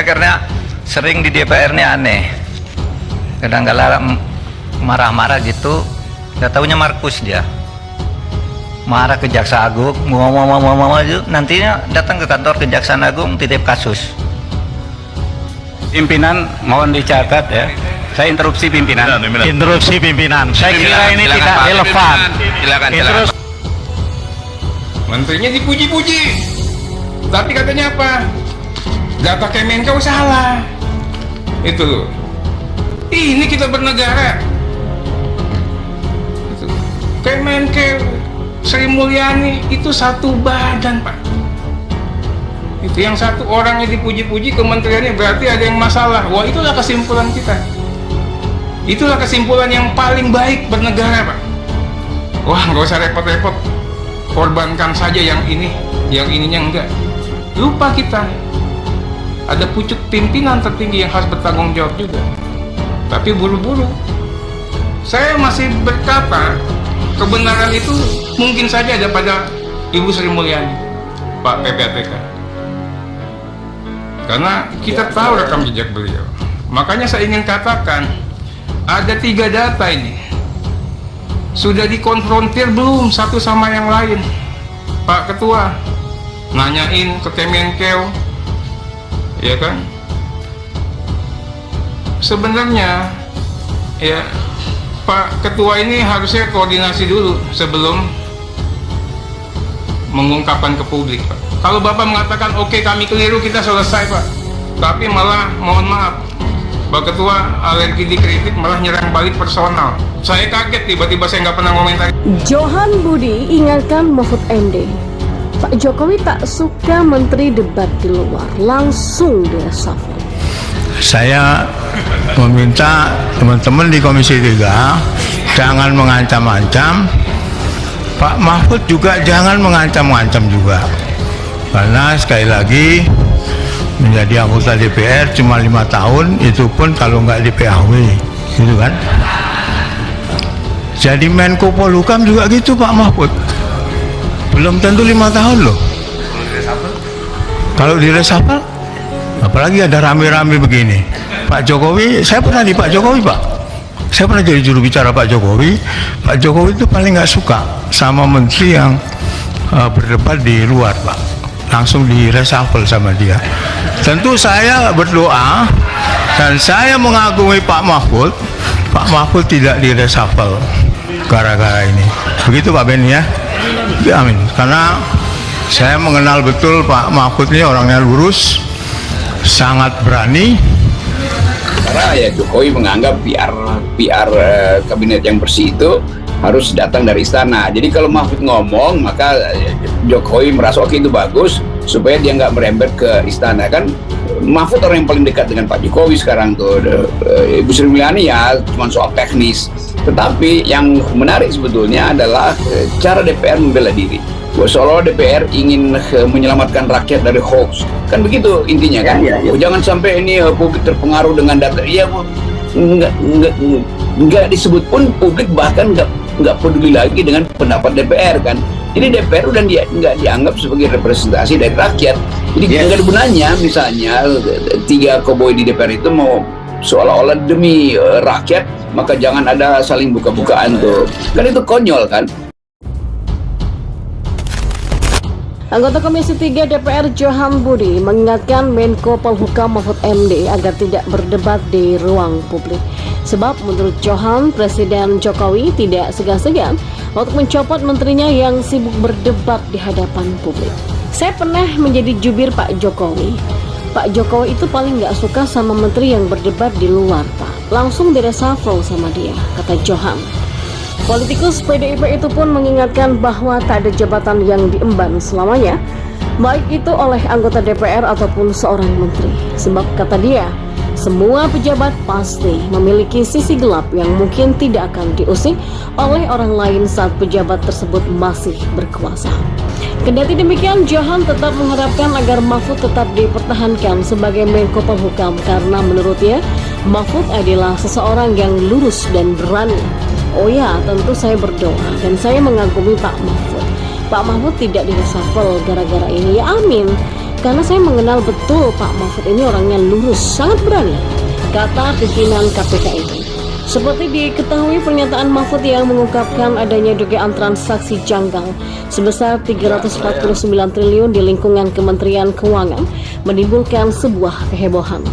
dia karena sering di DPR ini aneh. Kadang-kadang marah-marah gitu. Gak taunya Markus dia. Marah ke Jaksa Agung, nantinya datang ke kantor Kejaksaan Agung titip kasus. Pimpinan mohon dicatat ya. Saya interupsi pimpinan. Interupsi pimpinan. Saya kira ini Silakan, tidak Pak. relevan. Silakan. Menterinya dipuji-puji, tapi katanya apa? Data Kemenkeu salah. Itu loh. Ini kita bernegara. Itu. Kemenkeu, Sri Mulyani itu satu badan, Pak. Itu yang satu orangnya dipuji-puji, kementeriannya berarti ada yang masalah. Wah, itulah kesimpulan kita. Itulah kesimpulan yang paling baik bernegara, Pak. Wah, nggak usah repot-repot. Korbankan saja yang ini, yang ininya enggak. Lupa kita. Ada pucuk pimpinan tertinggi yang harus bertanggung jawab juga. Tapi buru-buru. Saya masih berkata, kebenaran itu mungkin saja ada pada Ibu Sri Mulyani, Pak PPATK. Karena kita tahu rekam jejak beliau. Makanya saya ingin katakan, ada 3 data ini. Sudah dikonfrontir belum satu sama yang lain? Pak Ketua, nanyain ke Kemenkeu, ya kan? Sebenarnya, ya Pak Ketua ini harusnya koordinasi dulu sebelum mengungkapkan ke publik, Pak. Kalau Bapak mengatakan, oke, kami keliru, kita selesai, Pak. Tapi malah, mohon maaf, Pak Ketua alergi dikritik, malah nyerang balik personal. Saya kaget, tiba-tiba saya nggak pernah komentar. Johan Budi ingatkan Mahfud MD. Pak Jokowi tak suka menteri debat di luar, langsung diresafel. Saya meminta teman-teman di Komisi 3 jangan mengancam-ancam. Pak Mahfud juga jangan mengancam-ancam juga. Karena sekali lagi menjadi anggota DPR cuma 5 tahun, itu pun kalau nggak di PHW, gitu kan. Jadi Menko Polhukam juga gitu Pak Mahfud. Belum tentu 5 tahun loh. Kalau diresapel, apalagi ada rame-rame begini. Pak Jokowi, saya pernah di Pak Jokowi, Pak. Saya pernah jadi juru bicara Pak Jokowi. Pak Jokowi itu paling nggak suka sama menteri yang berdebat di luar, Pak. Langsung diresapel sama dia. Tentu saya berdoa dan saya mengagumi Pak Mahfud. Pak Mahfud tidak diresapel gara-gara ini. Begitu Pak Beni ya. Amin. Karena saya mengenal betul Pak Mahfud ini orangnya lurus, sangat berani. Karena ya Jokowi menganggap PR kabinet yang bersih itu harus datang dari istana. Jadi kalau Mahfud ngomong, maka Jokowi merasa oke itu bagus supaya dia nggak merembet ke istana. Kan Mahfud orang yang paling dekat dengan Pak Jokowi sekarang tuh. Ibu Sri Mulyani ya cuma soal teknis. Tetapi yang menarik sebetulnya adalah cara DPR membela diri. Seolah DPR ingin menyelamatkan rakyat dari hoax. Kan begitu intinya kan? Ya. Jangan sampai ini publik terpengaruh dengan data. Iya, nggak disebut pun publik, bahkan nggak peduli lagi dengan pendapat DPR kan. Jadi DPR udah nggak dianggap sebagai representasi dari rakyat. Jadi nggak ada gunanya misalnya 3 koboi di DPR itu mau seolah-olah demi rakyat, maka jangan ada saling buka-bukaan tuh. Kan itu konyol kan. Anggota Komisi 3 DPR Johan Budi mengingatkan Menko Polhukam Mahfud MD agar tidak berdebat di ruang publik. Sebab menurut Johan, Presiden Jokowi tidak segan-segan untuk mencopot menterinya yang sibuk berdebat di hadapan publik. Saya pernah menjadi jubir Pak Jokowi. Pak Jokowi itu paling nggak suka sama menteri yang berdebat di luar, Pak. Langsung diresafel sama dia, kata Johan. Politikus PDIP itu pun mengingatkan bahwa tak ada jabatan yang diemban selamanya, baik itu oleh anggota DPR ataupun seorang menteri. Sebab kata dia, semua pejabat pasti memiliki sisi gelap yang mungkin tidak akan diusik oleh orang lain saat pejabat tersebut masih berkuasa. Kendati demikian, Johan tetap mengharapkan agar Mahfud tetap dipertahankan sebagai Menko Polhukam karena menurutnya Mahfud adalah seseorang yang lurus dan berani. Oh ya, tentu saya berdoa dan saya mengagumi Pak Mahfud. Pak Mahfud tidak diresafel gara-gara ini, ya amin. karena saya mengenal betul Pak Mahfud ini orangnya lurus, sangat berani, kata pimpinan KPK itu. Seperti diketahui, pernyataan Mahfud yang mengungkapkan adanya dugaan transaksi janggal sebesar 349 triliun di lingkungan Kementerian Keuangan menimbulkan sebuah kehebohan.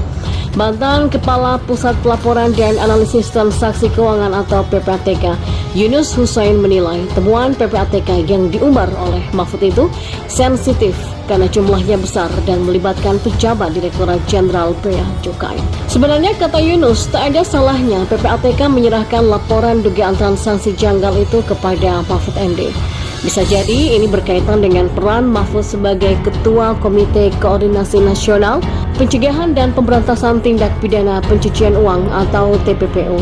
Mantan Kepala Pusat Pelaporan dan Analisis Transaksi Keuangan atau PPATK, Yunus Husain menilai temuan PPATK yang diumbar oleh Mahfud itu sensitif karena jumlahnya besar dan melibatkan pejabat Direktorat Jenderal Bea Cukai. Sebenarnya, kata Yunus, tak ada salahnya PPATK menyerahkan laporan dugaan transaksi janggal itu kepada Mahfud MD. Bisa jadi ini berkaitan dengan peran Mahfud sebagai Ketua Komite Koordinasi Nasional Pencegahan dan Pemberantasan Tindak Pidana Pencucian Uang atau TPPU.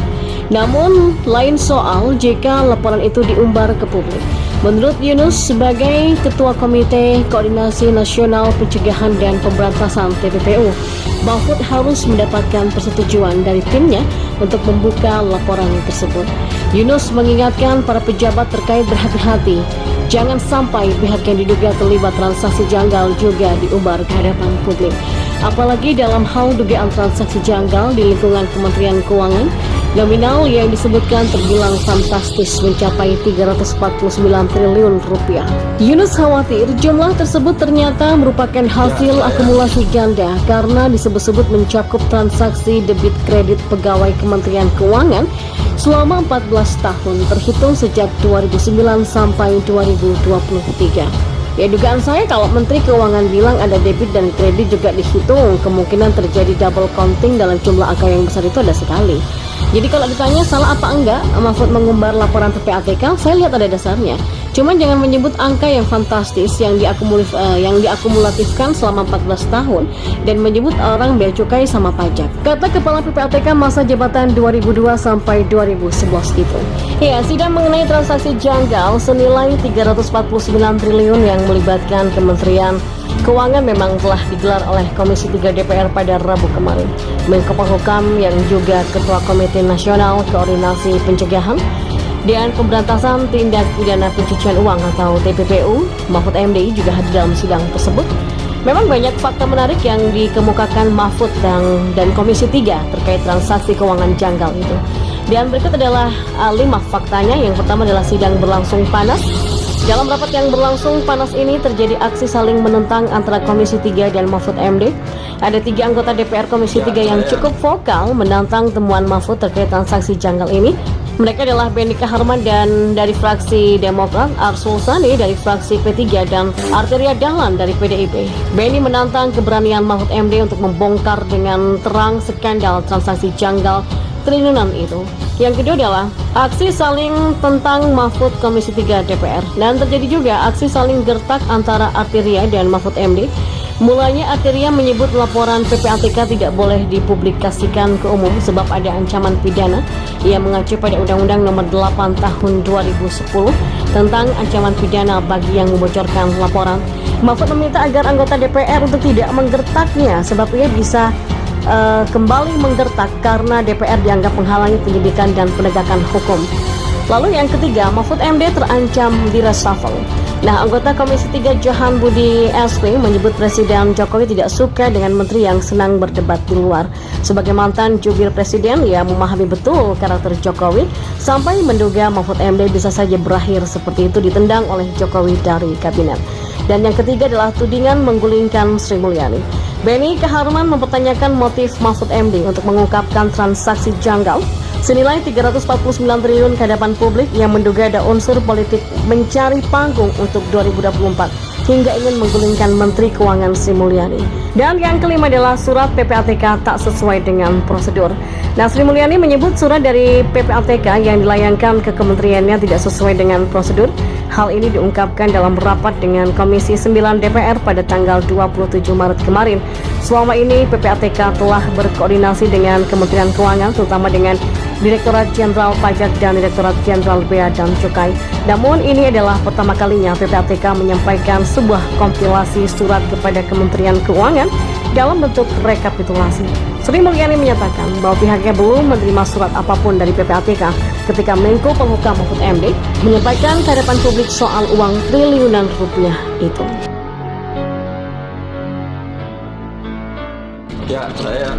Namun, lain soal jika laporan itu diumbar ke publik. Menurut Yunus, sebagai Ketua Komite Koordinasi Nasional Pencegahan dan Pemberantasan TPPU, Mahfud harus mendapatkan persetujuan dari timnya untuk membuka laporan tersebut. Yunus mengingatkan para pejabat terkait berhati-hati, jangan sampai pihak yang diduga terlibat transaksi janggal juga diumbar ke hadapan publik. Apalagi dalam hal dugaan transaksi janggal di lingkungan Kementerian Keuangan, nominal yang disebutkan terbilang fantastis mencapai 349 triliun rupiah. Yunus khawatir jumlah tersebut ternyata merupakan hasil akumulasi ganda karena disebut-sebut mencakup transaksi debit kredit pegawai Kementerian Keuangan selama 14 tahun terhitung sejak 2009 sampai 2023. Ya, dugaan saya kalau Menteri Keuangan bilang ada debit dan kredit juga dihitung, kemungkinan terjadi double counting dalam jumlah angka yang besar itu ada sekali. Jadi kalau ditanya salah apa enggak Mahfud mengumbar laporan PPATK, saya lihat ada dasarnya. Cuman jangan menyebut angka yang fantastis yang diakumulatifkan selama 14 tahun dan menyebut orang bea cukai sama pajak. Kata Kepala PPATK masa jabatan 2002 sampai 2011 itu. Ya, sidang mengenai transaksi janggal senilai 349 triliun yang melibatkan Kementerian Keuangan memang telah digelar oleh Komisi 3 DPR pada Rabu kemarin. Menko Polhukam yang juga Ketua Komite Nasional Koordinasi Pencegahan dan Pemberantasan Tindak Pidana Pencucian Uang atau TPPU, Mahfud MD juga hadir dalam sidang tersebut. Memang banyak fakta menarik yang dikemukakan Mahfud dan Komisi 3 terkait transaksi keuangan janggal itu. Dan berikut adalah 5 faktanya. Yang pertama adalah sidang berlangsung panas. Dalam rapat yang berlangsung panas ini terjadi aksi saling menentang antara Komisi 3 dan Mahfud MD. Ada 3 anggota DPR Komisi 3 yang cukup vokal menantang temuan Mahfud terkait transaksi janggal ini. Mereka adalah Benny Kaharman dan dari fraksi Demokrat, Arsul Sani dari fraksi P3 dan Arteria Dahlan dari PDIP. Benny menantang keberanian Mahfud MD untuk membongkar dengan terang skandal transaksi janggal triliunan itu. Yang kedua adalah aksi saling tentang Mahfud Komisi 3 DPR. Dan terjadi juga aksi saling gertak antara Arteria dan Mahfud MD. Mulanya Arteria menyebut laporan PPATK tidak boleh dipublikasikan ke umum sebab ada ancaman pidana. Ia mengacu pada Undang-Undang Nomor 8 Tahun 2010 tentang ancaman pidana bagi yang membocorkan laporan. Mahfud meminta agar anggota DPR untuk tidak menggertaknya sebab ia bisa kembali menggertak karena DPR dianggap menghalangi penyidikan dan penegakan hukum. Lalu yang ketiga, Mahfud MD terancam di reshuffle. Nah, anggota Komisi 3 Johan Budi SP menyebut Presiden Jokowi tidak suka dengan menteri yang senang berdebat di luar. Sebagai mantan jubir presiden, ia memahami betul karakter Jokowi sampai menduga Mahfud MD bisa saja berakhir seperti itu ditendang oleh Jokowi dari kabinet. Dan yang ketiga adalah tudingan menggulingkan Sri Mulyani. Benny Kaharman mempertanyakan motif Mahfud MD untuk mengungkapkan transaksi janggal senilai 349 triliun ke hadapan publik yang menduga ada unsur politik mencari panggung untuk 2024 hingga ingin menggulingkan Menteri Keuangan Sri Mulyani. Dan yang kelima adalah surat PPATK tak sesuai dengan prosedur. Nah, Sri Mulyani menyebut surat dari PPATK yang dilayangkan ke kementeriannya tidak sesuai dengan prosedur. Hal ini diungkapkan dalam rapat dengan Komisi 9 DPR pada tanggal 27 Maret kemarin. Selama ini PPATK telah berkoordinasi dengan Kementerian Keuangan, terutama dengan Direktorat Jenderal Pajak dan Direktorat Jenderal Bea dan Cukai. Namun ini adalah pertama kalinya PPATK menyampaikan sebuah kompilasi surat kepada Kementerian Keuangan dalam bentuk rekapitulasi. Sri Mulyani menyatakan bahwa pihaknya belum menerima surat apapun dari PPATK ketika Menko Polhukam Mahfud MD menyampaikan ke hadapan publik soal uang triliunan rupiah itu. Ya, saya